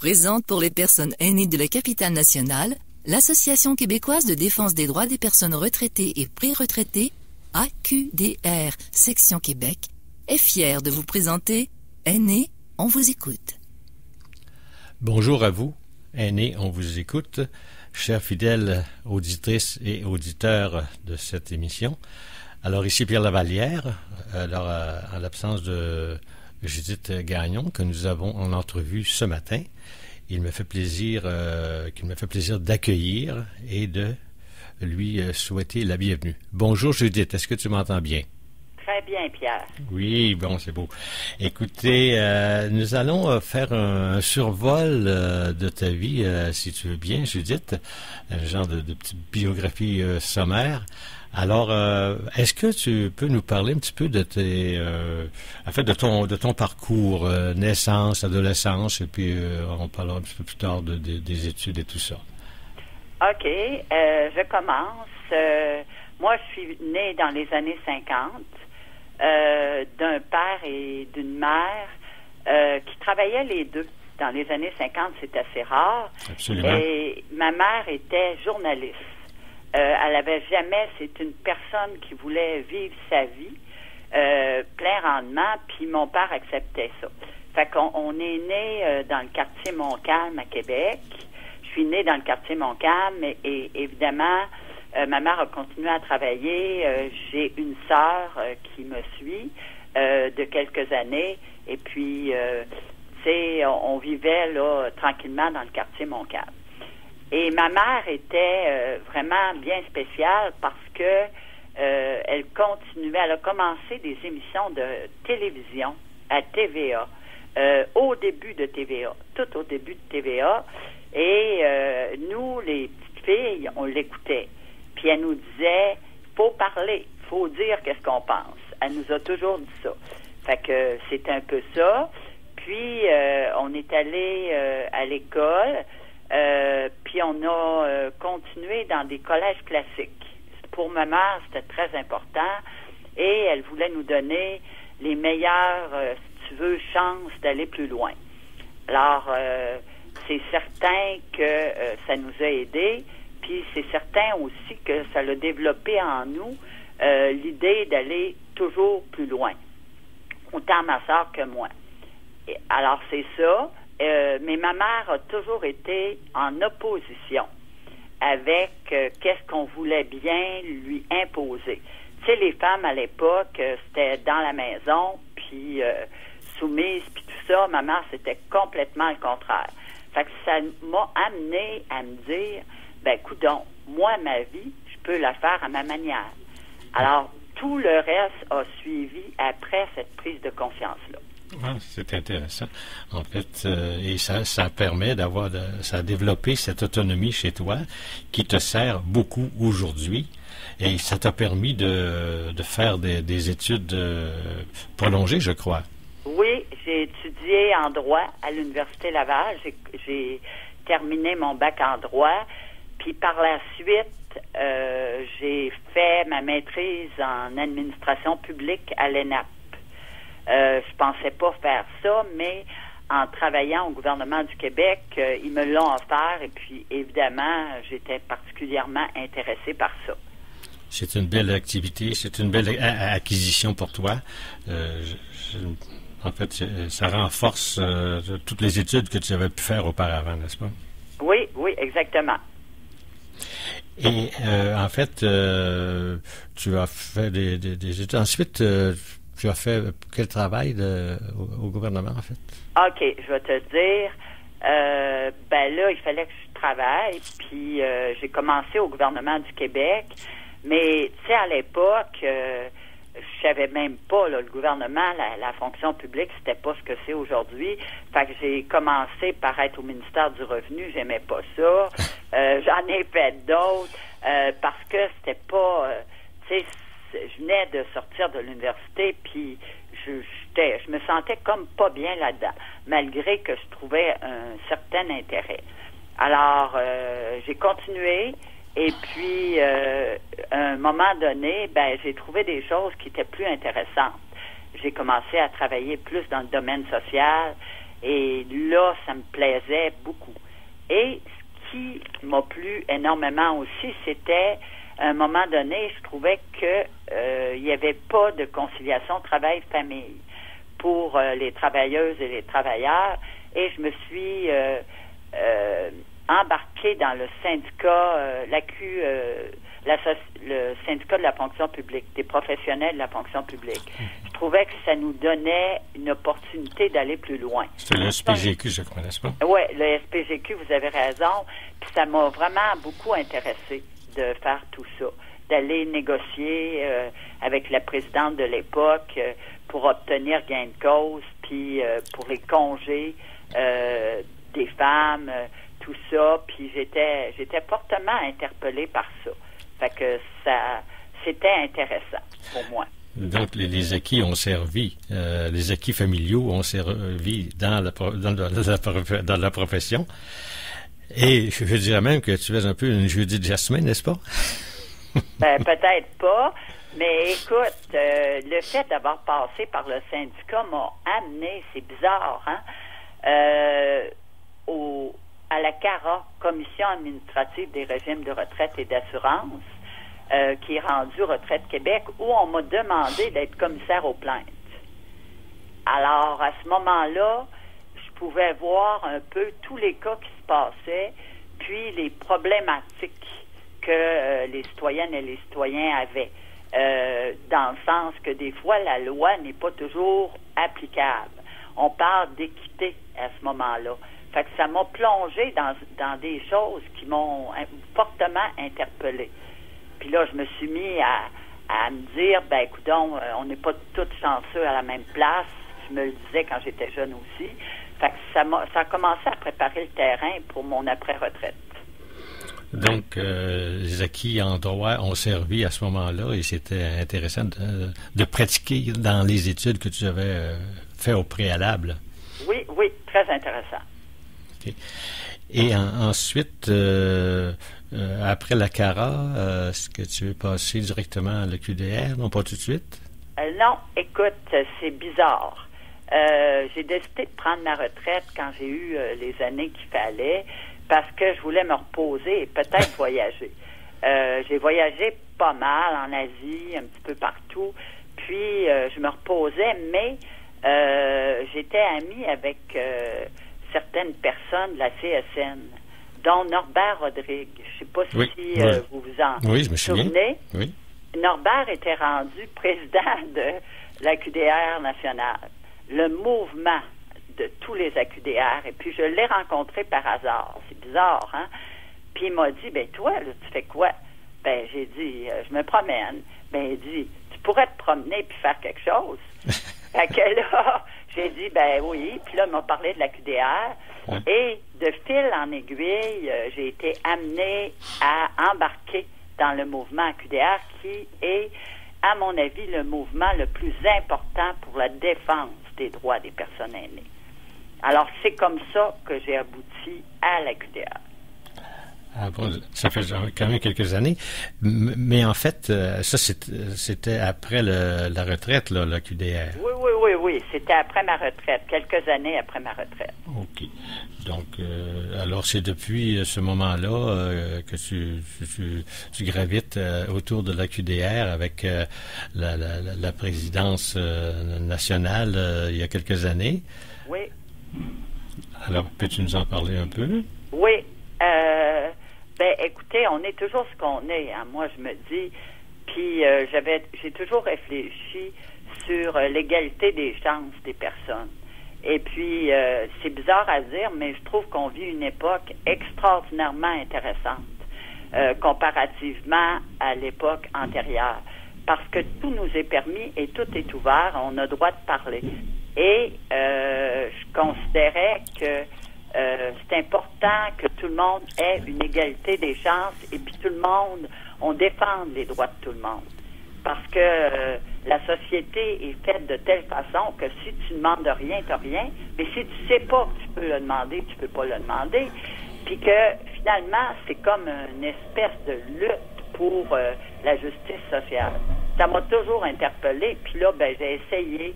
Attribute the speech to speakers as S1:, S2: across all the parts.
S1: présente pour les personnes aînées de la capitale nationale l'Association québécoise de défense des droits des personnes retraitées et pré-retraitées, AQDR, section Québec, est fière de vous présenter Aînés, on vous écoute.
S2: Bonjour à vous, Aînés, on vous écoute, chers fidèles auditrices et auditeurs de cette émission. Alors ici Pierre Lavallière, en l'absence de Judith Gagnon, que nous avons en entrevue ce matin. Il me fait plaisir d'accueillir et de lui souhaiter la bienvenue. Bonjour Judith, est-ce que tu m'entends bien?
S3: Très bien, Pierre.
S2: Oui, bon, c'est beau. Écoutez, nous allons faire un survol de ta vie, si tu veux bien, Judith, un genre de petite biographie sommaire. Alors, est-ce que tu peux nous parler un petit peu de de ton parcours, naissance, adolescence, et puis on parlera un petit peu plus tard des études et tout ça.
S3: OK, je commence. Moi, je suis née dans les années 50 d'un père et d'une mère qui travaillaient les deux. Dans les années 50, c'est assez rare.
S2: Absolument.
S3: Et ma mère était journaliste. Elle avait jamais, c'est une personne qui voulait vivre sa vie plein rendement, puis mon père acceptait ça. Fait qu'on est né dans le quartier Montcalm à Québec. Je suis née dans le quartier Montcalm et évidemment, ma mère a continué à travailler. J'ai une sœur qui me suit de quelques années et puis, tu sais, on vivait là tranquillement dans le quartier Montcalm. Et ma mère était vraiment bien spéciale parce que elle a commencé des émissions de télévision à TVA, au début de TVA, tout au début de TVA. Et nous, les petites filles, on l'écoutait. Puis elle nous disait, faut parler, faut dire qu'est-ce qu'on pense. Elle nous a toujours dit ça. Fait que c'est un peu ça. Puis on est allé à l'école. Puis on a continué dans des collèges classiques. Pour ma mère, c'était très important et elle voulait nous donner les meilleures, si tu veux, chances d'aller plus loin. Alors, c'est certain que ça nous a aidés, puis c'est certain aussi que ça l'a développé en nous l'idée d'aller toujours plus loin, autant ma sœur que moi. Et, alors, c'est ça. Mais ma mère a toujours été en opposition avec qu'est-ce qu'on voulait bien lui imposer. Tu sais, les femmes à l'époque, c'était dans la maison, puis soumises, puis tout ça. Ma mère, c'était complètement le contraire. Fait que ça m'a amené à me dire, ben, coudonc, moi, ma vie, je peux la faire à ma manière. Alors, tout le reste a suivi après cette prise de conscience-là.
S2: Ah, c'est intéressant. En fait, et ça permet ça a développé cette autonomie chez toi qui te sert beaucoup aujourd'hui. Et ça t'a permis de faire des études prolongées, je crois.
S3: Oui, j'ai étudié en droit à l'Université Laval. J'ai terminé mon bac en droit. Puis par la suite, j'ai fait ma maîtrise en administration publique à l'ENAP. Je pensais pas faire ça, mais en travaillant au gouvernement du Québec, ils me l'ont offert et puis évidemment, j'étais particulièrement intéressée par ça.
S2: C'est une belle activité, c'est une belle acquisition pour toi. En fait, ça renforce toutes les études que tu avais pu faire auparavant, n'est-ce pas?
S3: Oui, exactement.
S2: Et en fait, tu as fait des études. Ensuite, tu as fait quel travail au gouvernement, en fait? OK,
S3: je vais te dire. Ben là, il fallait que je travaille, puis j'ai commencé au gouvernement du Québec. Mais, tu sais, à l'époque, je savais même pas, là, le gouvernement, la fonction publique, c'était pas ce que c'est aujourd'hui. Fait que j'ai commencé par être au ministère du Revenu, j'aimais pas ça. J'en ai fait d'autres, parce que c'était pas, tu sais, je venais de sortir de l'université, puis je me sentais comme pas bien là-dedans, malgré que je trouvais un certain intérêt. Alors, j'ai continué, et puis, à un moment donné, ben, j'ai trouvé des choses qui étaient plus intéressantes. J'ai commencé à travailler plus dans le domaine social, Et là, ça me plaisait beaucoup. Et ce qui m'a plu énormément aussi, c'était, à un moment donné, je trouvais que il n'y avait pas de conciliation travail-famille pour les travailleuses et les travailleurs. Et je me suis embarquée dans le syndicat, le syndicat de la fonction publique, des professionnels de la fonction publique. Je trouvais que ça nous donnait une opportunité d'aller plus loin.
S2: C'est le SPGQ, je crois, n'est-ce pas?
S3: Oui, le SPGQ, vous avez raison. Puis ça m'a vraiment beaucoup intéressé de faire tout ça, d'aller négocier avec la présidente de l'époque pour obtenir gain de cause, puis pour les congés des femmes, tout ça. Puis j'étais fortement interpellée par ça. Fait que c'était intéressant pour moi.
S2: Donc, les acquis ont servi, les acquis familiaux ont servi dans la profession. Et je dirais même que tu es un peu une Judy Jasmin, n'est-ce pas?
S3: Ben, peut-être pas. Mais écoute, le fait d'avoir passé par le syndicat m'a amené, c'est bizarre, hein, à la CARA, Commission administrative des régimes de retraite et d'assurance, qui est rendue Retraite Québec, où on m'a demandé d'être commissaire aux plaintes. Alors, à ce moment-là, je pouvais voir un peu tous les cas qui se passaient, puis les problématiques que les citoyennes et les citoyens avaient, dans le sens que des fois, la loi n'est pas toujours applicable. On parle d'équité à ce moment-là. Fait que ça m'a plongé dans des choses qui m'ont fortement interpellée. Puis là, je me suis mis à me dire, ben écoutons, on n'est pas tous chanceux à la même place. Je me le disais quand j'étais jeune aussi. Fait que ça a commencé à préparer le terrain pour mon après-retraite.
S2: Donc, les acquis en droit ont servi à ce moment-là et c'était intéressant de pratiquer dans les études que tu avais fait au préalable.
S3: Oui, très intéressant.
S2: Okay. Et ensuite, après la CARA, est-ce que tu es passé directement à l'EQDR? Non, pas tout de suite?
S3: Non, écoute, c'est bizarre. J'ai décidé de prendre ma retraite quand j'ai eu les années qu'il fallait parce que je voulais me reposer et peut-être voyager. J'ai voyagé pas mal en Asie, un petit peu partout, puis je me reposais, mais j'étais amie avec certaines personnes de la CSN, dont Norbert Rodrigue. Je ne sais pas si vous vous en souvenez.
S2: Oui.
S3: Norbert était rendu président de l'AQDR nationale, le mouvement de tous les AQDR. Et puis, je l'ai rencontré par hasard. C'est bizarre, hein? Puis, il m'a dit, ben toi, là, tu fais quoi? Ben, j'ai dit, je me promène. Ben, il dit, tu pourrais te promener puis faire quelque chose. Fait que là, j'ai dit, ben oui. Puis là, il m'a parlé de l'AQDR. Ouais. Et de fil en aiguille, j'ai été amenée à embarquer dans le mouvement AQDR qui est, à mon avis, le mouvement le plus important pour la défense des droits des personnes aînées. Alors, c'est comme ça que j'ai abouti à l'AQDR.
S2: Ah bon, ça fait quand même quelques années. Mais en fait, ça, c'était après la retraite, là, l'AQDR.
S3: Oui. C'était après ma retraite, quelques années après ma retraite.
S2: OK. Donc, alors, c'est depuis ce moment-là que tu gravites autour de l'AQDR avec la présidence nationale il y a quelques années.
S3: Oui.
S2: Alors, peux-tu nous en parler un peu?
S3: Oui. Ben, écoutez, on est toujours ce qu'on est, hein. Moi, je me dis, puis j'ai toujours réfléchi sur l'égalité des chances des personnes. Et puis, c'est bizarre à dire, mais je trouve qu'on vit une époque extraordinairement intéressante comparativement à l'époque antérieure. Parce que tout nous est permis et tout est ouvert, on a le droit de parler. Et je considérais que c'est important que tout le monde ait une égalité des chances et puis tout le monde, on défende les droits de tout le monde. Parce que la société est faite de telle façon que si tu ne demandes rien, tu n'as rien. Mais si tu sais pas que tu peux le demander, tu peux pas le demander. Puis que finalement, c'est comme une espèce de lutte pour la justice sociale. Ça m'a toujours interpellée. Puis là, ben, j'ai essayé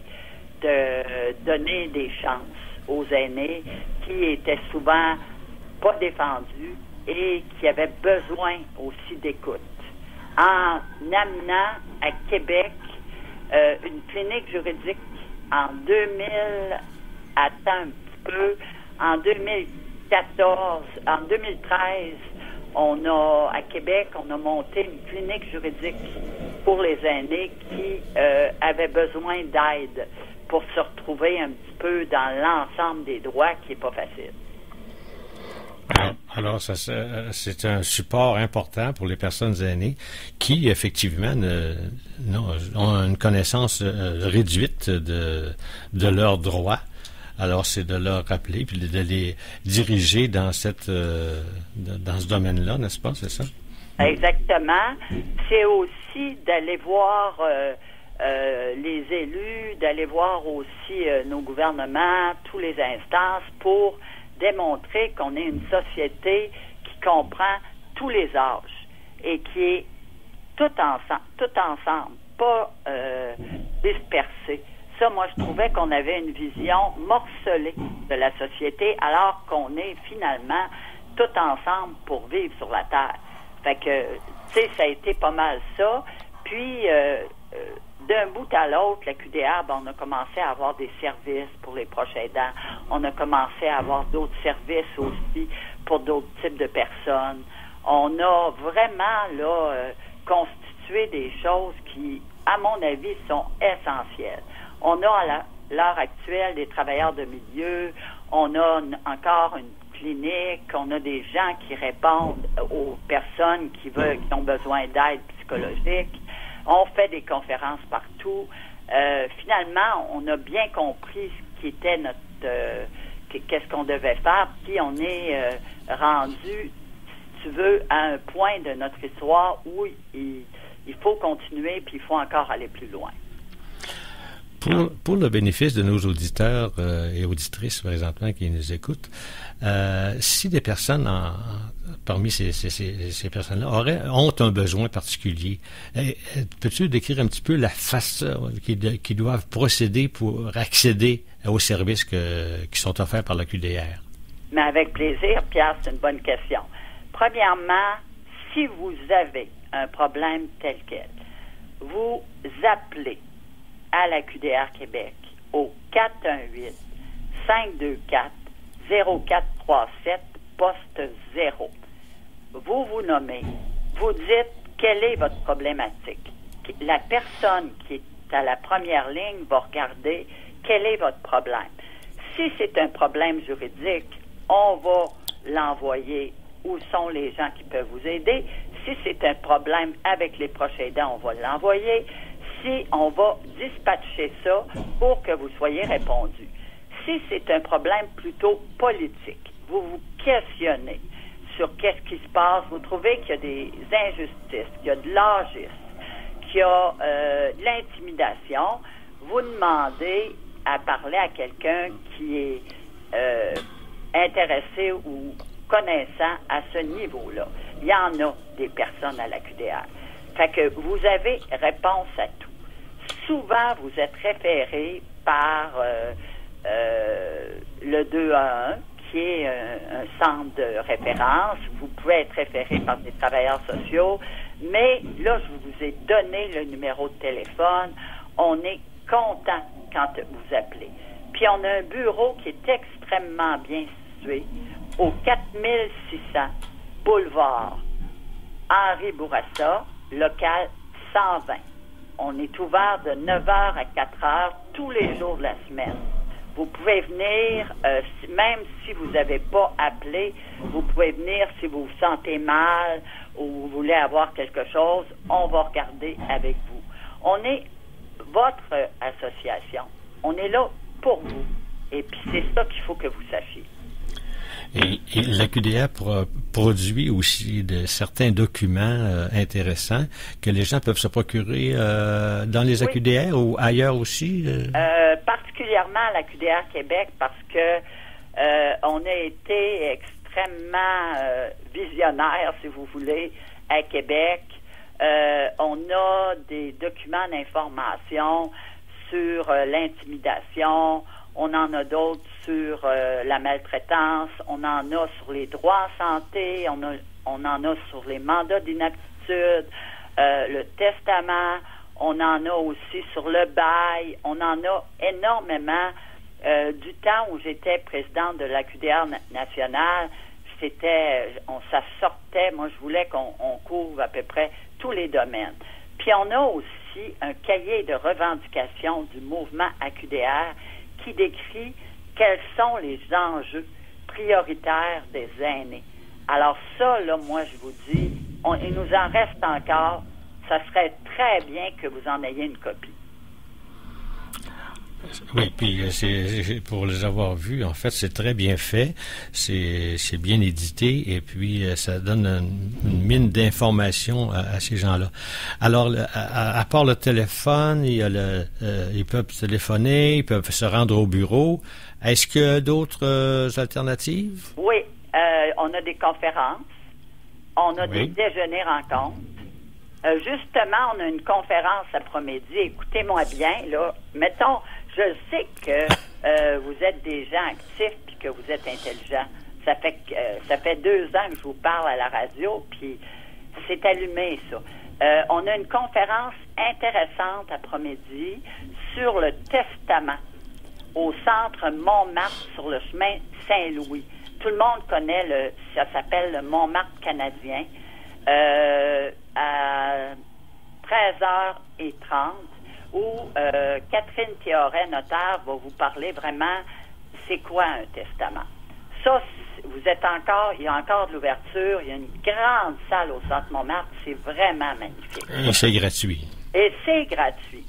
S3: de donner des chances aux aînés qui étaient souvent pas défendus et qui avaient besoin aussi d'écoute. En amenant à Québec une clinique juridique en 2000, attends un petit peu, en 2014, en 2013, à Québec, on a monté une clinique juridique pour les aînés qui avaient besoin d'aide pour se retrouver un petit peu dans l'ensemble des droits, qui n'est pas facile.
S2: Alors, c'est un support important pour les personnes aînées qui, effectivement, ont une connaissance réduite de leurs droits. Alors, c'est de leur rappeler puis de les diriger dans ce domaine-là, n'est-ce pas? C'est ça?
S3: Exactement. C'est aussi d'aller voir les élus, d'aller voir aussi nos gouvernements, tous les instances pour démontrer qu'on est une société qui comprend tous les âges et qui est tout ensemble, pas dispersée. Ça, moi, je trouvais qu'on avait une vision morcelée de la société, alors qu'on est finalement tout ensemble pour vivre sur la Terre. Fait que, tu sais, ça a été pas mal ça. Puis, d'un bout à l'autre, la QDR, on a commencé à avoir des services pour les proches aidants. On a commencé à avoir d'autres services aussi pour d'autres types de personnes. On a vraiment, là, constitué des choses qui, à mon avis, sont essentielles. On a à l'heure actuelle des travailleurs de milieu, on a encore une clinique, on a des gens qui répondent aux personnes qui ont besoin d'aide psychologique. On fait des conférences partout. Finalement, on a bien compris ce qui était qu'est-ce qu'on devait faire, puis on est rendu, si tu veux, à un point de notre histoire où il faut continuer, puis il faut encore aller plus loin.
S2: Pour le bénéfice de nos auditeurs et auditrices présentement qui nous écoutent, si des personnes parmi ces personnes-là ont un besoin particulier, peux-tu décrire un petit peu la façon qu'ils doivent procéder pour accéder aux services qui sont offerts par la QDR?
S3: Mais avec plaisir, Pierre, c'est une bonne question. Premièrement, si vous avez un problème tel quel, vous appelez à la QDR Québec au 418-524-0437, poste 0. Vous vous nommez, vous dites quelle est votre problématique. La personne qui est à la première ligne va regarder quel est votre problème. Si c'est un problème juridique, on va l'envoyer où sont les gens qui peuvent vous aider. Si c'est un problème avec les proches aidants, on va l'envoyer. Si on va dispatcher ça pour que vous soyez répondu. Si c'est un problème plutôt politique, vous vous questionnez sur qu'est-ce qui se passe, vous trouvez qu'il y a des injustices, qu'il y a de l'agisme, qu'il y a de l'intimidation, vous demandez à parler à quelqu'un qui est intéressé ou connaissant à ce niveau-là. Il y en a des personnes à la QDR. Fait que vous avez réponse à tout. Souvent, vous êtes référé par le 211, qui est un centre de référence. Vous pouvez être référé par des travailleurs sociaux, mais là, je vous ai donné le numéro de téléphone. On est content quand vous appelez. Puis, on a un bureau qui est extrêmement bien situé au 4600 boulevard Henri Bourassa, local 120. On est ouvert de 9h à 4h tous les jours de la semaine. Vous pouvez venir, même si vous n'avez pas appelé, vous pouvez venir si vous vous sentez mal ou vous voulez avoir quelque chose, on va regarder avec vous. On est votre association. On est là pour vous. Et puis c'est ça qu'il faut que vous sachiez.
S2: Et la QDR produit aussi certains documents intéressants que les gens peuvent se procurer dans les AQDR ou ailleurs aussi?
S3: Particulièrement à la QDR Québec parce que on a été extrêmement visionnaire, si vous voulez, à Québec. On a des documents d'information sur l'intimidation. On en a d'autres sur la maltraitance. On en a sur les droits en santé. On en a sur les mandats d'inaptitude, le testament. On en a aussi sur le bail. On en a énormément. Du temps où j'étais présidente de la QDR nationale, ça sortait. Moi, je voulais qu'on couvre à peu près tous les domaines. Puis on a aussi un cahier de revendications du mouvement AQDR qui décrit quels sont les enjeux prioritaires des aînés. Alors ça, là, moi, je vous dis, il nous en reste encore. Ça serait très bien que vous en ayez une copie.
S2: Oui, puis pour les avoir vus, en fait, c'est très bien fait, c'est bien édité, et puis ça donne une mine d'informations à ces gens-là. Alors, à part le téléphone, ils peuvent téléphoner, ils peuvent se rendre au bureau. Est-ce qu'il y a d'autres alternatives?
S3: Oui, on a des conférences, on a des déjeuners rencontres. Justement, on a une conférence après-midi. Écoutez-moi bien, là. Mettons, je sais que vous êtes des gens actifs puis que vous êtes intelligents. Ça fait 2 ans que je vous parle à la radio, puis c'est allumé, ça. On a une conférence intéressante après-midi sur le testament au centre Montmartre sur le chemin Saint-Louis. Tout le monde connaît ça s'appelle le Montmartre canadien. À 13h30, où Catherine Théoret, notaire, va vous parler vraiment c'est quoi un testament. Ça, il y a encore de l'ouverture, il y a une grande salle au centre Montmartre, c'est vraiment magnifique.
S2: Et c'est gratuit.
S3: Et c'est gratuit.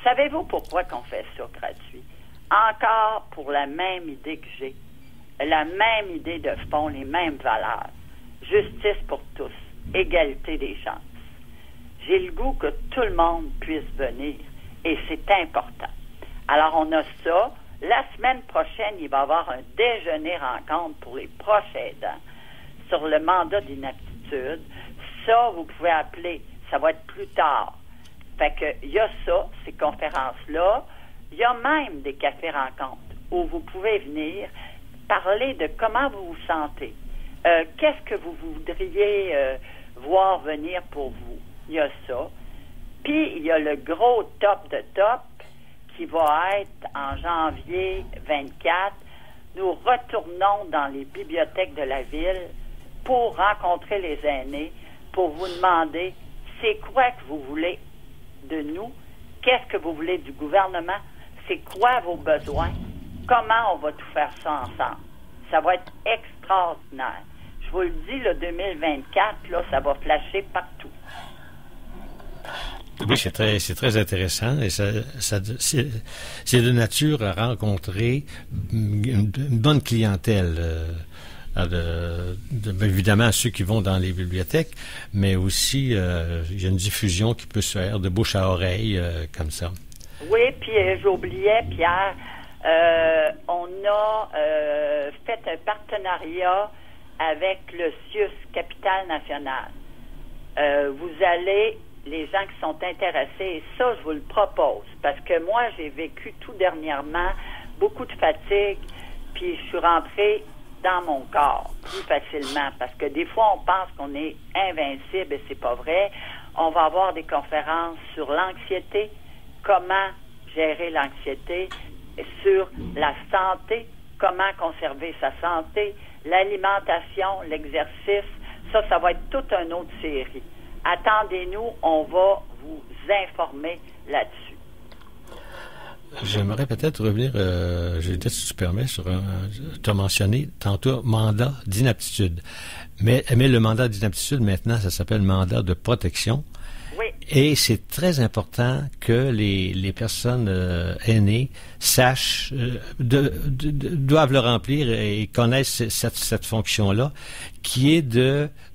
S3: Savez-vous pourquoi qu'on fait ça gratuit? Encore pour la même idée que j'ai, la même idée de fond, les mêmes valeurs. Justice pour tous. Égalité des chances. J'ai le goût que tout le monde puisse venir et c'est important. Alors, on a ça. La semaine prochaine, il va y avoir un déjeuner rencontre pour les proches aidants sur le mandat d'inaptitude. Ça, vous pouvez appeler. Ça va être plus tard. Fait que, il y a ça, ces conférences-là. Il y a même des cafés-rencontres où vous pouvez venir parler de comment vous vous sentez. Qu'est-ce que vous voudriez voir venir pour vous? Il y a ça. Puis, il y a le gros top de top qui va être en janvier 24. Nous retournons dans les bibliothèques de la ville pour rencontrer les aînés, pour vous demander c'est quoi que vous voulez de nous, qu'est-ce que vous voulez du gouvernement, c'est quoi vos besoins, comment on va tout faire ça ensemble. Ça va être extraordinaire. Je vous le dis, le 2024, là, ça va flasher partout.
S2: Oui, c'est très intéressant et c'est de nature à rencontrer une bonne clientèle. Évidemment, ceux qui vont dans les bibliothèques, mais aussi il y a une diffusion qui peut se faire de bouche à oreille comme ça.
S3: Oui, puis j'oubliais, Pierre, on a fait un partenariat avec le CIUS, Capitale Nationale. Vous allez, les gens qui sont intéressés, et ça, je vous le propose, parce que moi, j'ai vécu tout dernièrement beaucoup de fatigue, puis je suis rentrée dans mon corps plus facilement, parce que des fois, on pense qu'on est invincible et c'est pas vrai. On va avoir des conférences sur l'anxiété, comment gérer l'anxiété, sur la santé, comment conserver sa santé, l'alimentation, l'exercice. Ça va être toute une autre série. Attendez-nous, on va vous informer là-dessus.
S2: J'aimerais peut-être revenir, si tu permets, tu as mentionné tantôt mandat d'inaptitude. Mais le mandat d'inaptitude, maintenant, ça s'appelle mandat de protection.
S3: Oui.
S2: Et c'est très important que les personnes aînées sachent, doivent le remplir et connaissent cette fonction-là, qui est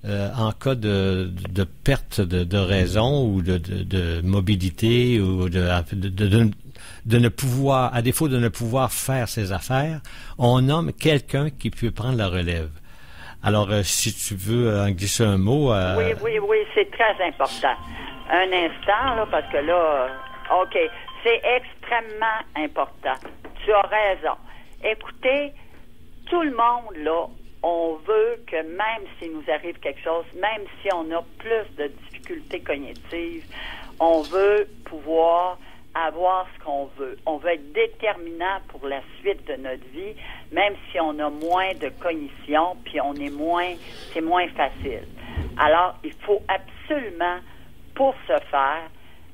S2: en cas de perte de raison ou de mobilité ou de ne pouvoir, à défaut de ne pouvoir faire ses affaires, on nomme quelqu'un qui peut prendre la relève. Alors, si tu veux en glisser un mot...
S3: Oui, c'est très important. Un instant, là, parce que là... OK, c'est extrêmement important. tu as raison. Écoutez, tout le monde, là, on veut que même s'il nous arrive quelque chose, même si on a plus de difficultés cognitives, on veut pouvoir avoir ce qu'on veut. On veut être déterminant pour la suite de notre vie, même si on a moins de cognition, puis c'est moins facile. Alors, il faut absolument, pour ce faire,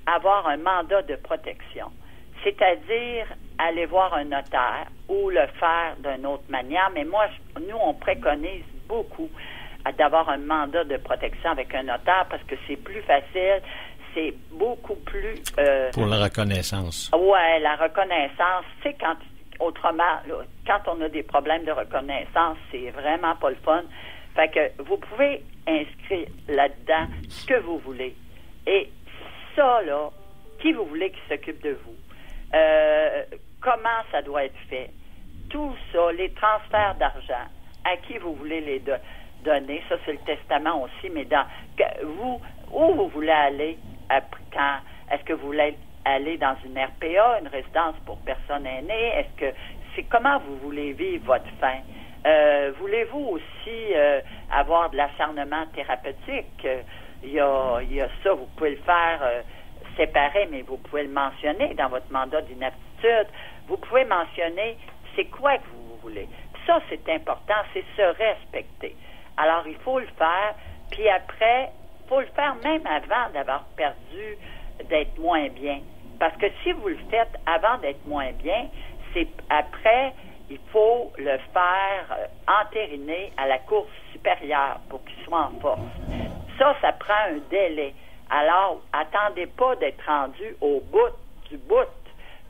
S3: avoir un mandat de protection. C'est-à-dire aller voir un notaire ou le faire d'une autre manière. Mais nous, on préconise beaucoup d'avoir un mandat de protection avec un notaire parce que c'est plus facile, c'est beaucoup plus...
S2: pour la reconnaissance.
S3: Ouais, la reconnaissance. Tu sais, autrement, là, quand on a des problèmes de reconnaissance, c'est vraiment pas le fun. Fait que vous pouvez inscrire là-dedans ce que vous voulez. Et ça, là, qui vous voulez qui s'occupe de vous? Comment ça doit être fait? Tout ça, les transferts d'argent, à qui vous voulez les donner, ça c'est le testament aussi, mais où vous voulez aller est-ce que vous voulez aller dans une RPA, une résidence pour personnes aînées? Comment vous voulez vivre votre fin? Voulez-vous aussi avoir de l'acharnement thérapeutique? Il y a ça, vous pouvez le faire séparé, mais vous pouvez le mentionner dans votre mandat d'inaptitude. Vous pouvez mentionner c'est quoi que vous voulez. Puis ça, c'est important, c'est se respecter. Alors, il faut le faire, puis après, il faut le faire même avant d'avoir perdu, d'être moins bien. Parce que si vous le faites avant d'être moins bien, c'est après, il faut le faire entériner à la Cour supérieure pour qu'il soit en force. Ça prend un délai. Alors, attendez pas d'être rendu au bout du bout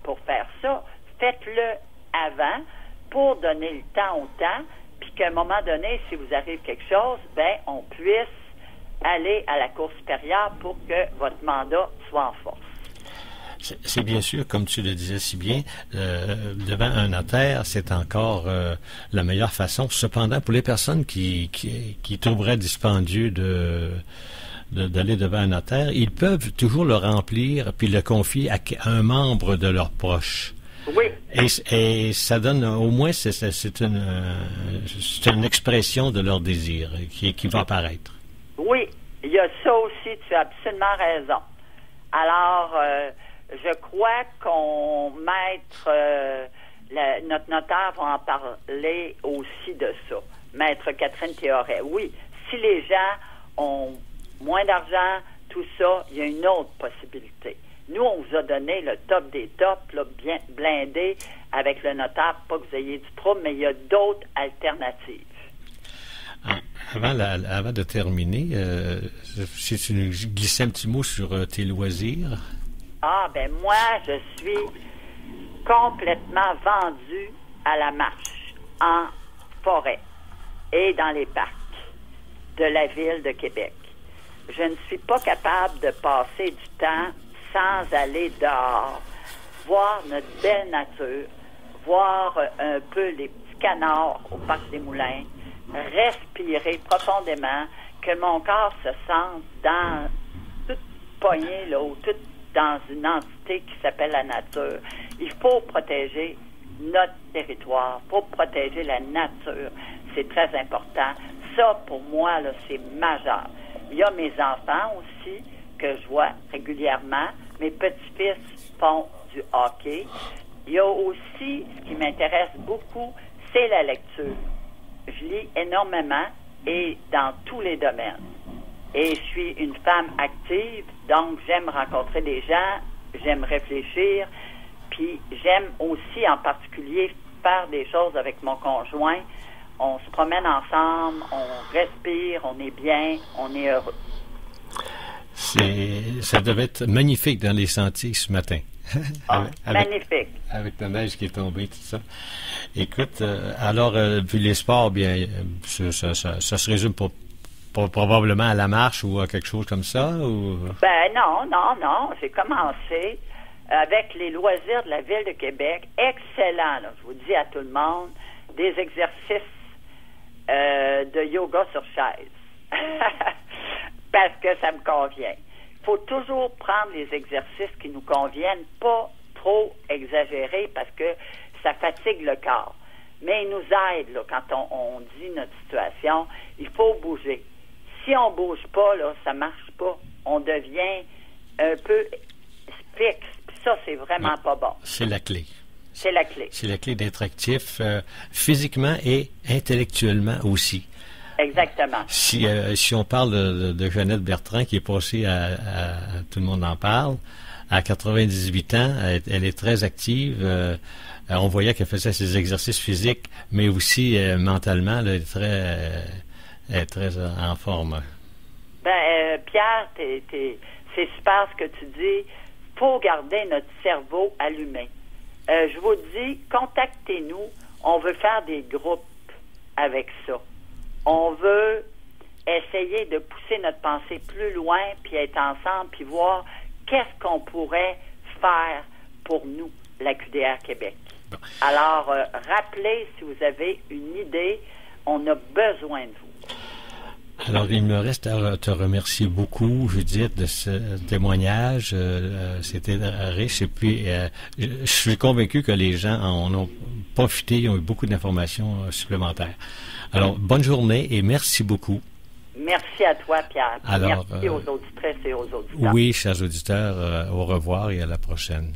S3: pour faire ça. Faites-le avant pour donner le temps au temps, puis qu'à un moment donné, si vous arrive quelque chose, on puisse aller à la Cour supérieure pour que votre mandat soit en force.
S2: C'est bien sûr, comme tu le disais si bien, devant un notaire, c'est encore la meilleure façon. Cependant, pour les personnes qui trouveraient dispendieux d'aller devant un notaire, ils peuvent toujours le remplir puis le confier à un membre de leurs proches.
S3: Oui.
S2: Et ça donne, au moins, c'est une expression de leur désir qui va apparaître.
S3: Oui, il y a ça aussi, tu as absolument raison. Alors, je crois notre notaire va en parler aussi de ça. Maître Catherine Théoret. Oui, si les gens ont moins d'argent, tout ça, il y a une autre possibilité. Nous, on vous a donné le top des tops, là, bien blindé avec le notaire, pas que vous ayez du trouble, mais il y a d'autres alternatives.
S2: Avant de terminer, si tu nous glissais un petit mot sur tes loisirs.
S3: Moi, je suis complètement vendue à la marche en forêt et dans les parcs de la ville de Québec. Je ne suis pas capable de passer du temps sans aller dehors, voir notre belle nature, voir un peu les petits canards au Parc des Moulins, respirer profondément, que mon corps se sente dans toute poignée, là, ou toute dans une entité qui s'appelle la nature. Il faut protéger notre territoire, il faut protéger la nature. C'est très important. Ça, pour moi, là, c'est majeur. Il y a mes enfants aussi, que je vois régulièrement. Mes petits-fils font du hockey. Il y a aussi, ce qui m'intéresse beaucoup, c'est la lecture. Je lis énormément et dans tous les domaines. Et je suis une femme active, donc j'aime rencontrer des gens, j'aime réfléchir, puis j'aime aussi en particulier faire des choses avec mon conjoint. On se promène ensemble, on respire, on est bien, on est heureux.
S2: Ça devait être magnifique dans les sentiers ce matin.
S3: Magnifique.
S2: Avec la neige qui est tombée, tout ça. Écoute, alors, puis les sports, bien, ça se résume probablement à la marche ou à quelque chose comme ça? Ou...
S3: Non. J'ai commencé avec les loisirs de la Ville de Québec. Excellent, là, je vous dis à tout le monde, des exercices de yoga sur chaise. Parce que ça me convient. Il faut toujours prendre les exercices qui nous conviennent, pas trop exagérés, parce que ça fatigue le corps. Mais ils nous aident, là, quand on dit notre situation, il faut bouger. Si on bouge pas, là, ça marche pas. On devient un peu fixe. Puis ça, c'est vraiment pas bon.
S2: C'est la clé.
S3: C'est la clé.
S2: C'est la clé d'être actif physiquement et intellectuellement aussi.
S3: Exactement.
S2: Si on parle de Jeannette Bertrand, qui est passée à tout le monde en parle, à 98 ans, elle est très active. On voyait qu'elle faisait ses exercices physiques, mais aussi mentalement, elle est très en forme.
S3: Pierre, c'est super ce que tu dis. Faut garder notre cerveau allumé. Je vous dis, contactez-nous. On veut faire des groupes avec ça. On veut essayer de pousser notre pensée plus loin, puis être ensemble, puis voir qu'est-ce qu'on pourrait faire pour nous, la QDR Québec. Bon. Alors, rappelez si vous avez une idée, on a besoin de vous.
S2: Alors, il me reste à te remercier beaucoup, Judith, de ce témoignage. C'était riche. Et puis, je suis convaincu que les gens en ont profité, ils ont eu beaucoup d'informations supplémentaires. Alors, bonne journée et merci beaucoup.
S3: Merci à toi, Pierre.
S2: Alors,
S3: merci aux auditrices et aux auditeurs.
S2: Oui, chers auditeurs, au revoir et à la prochaine.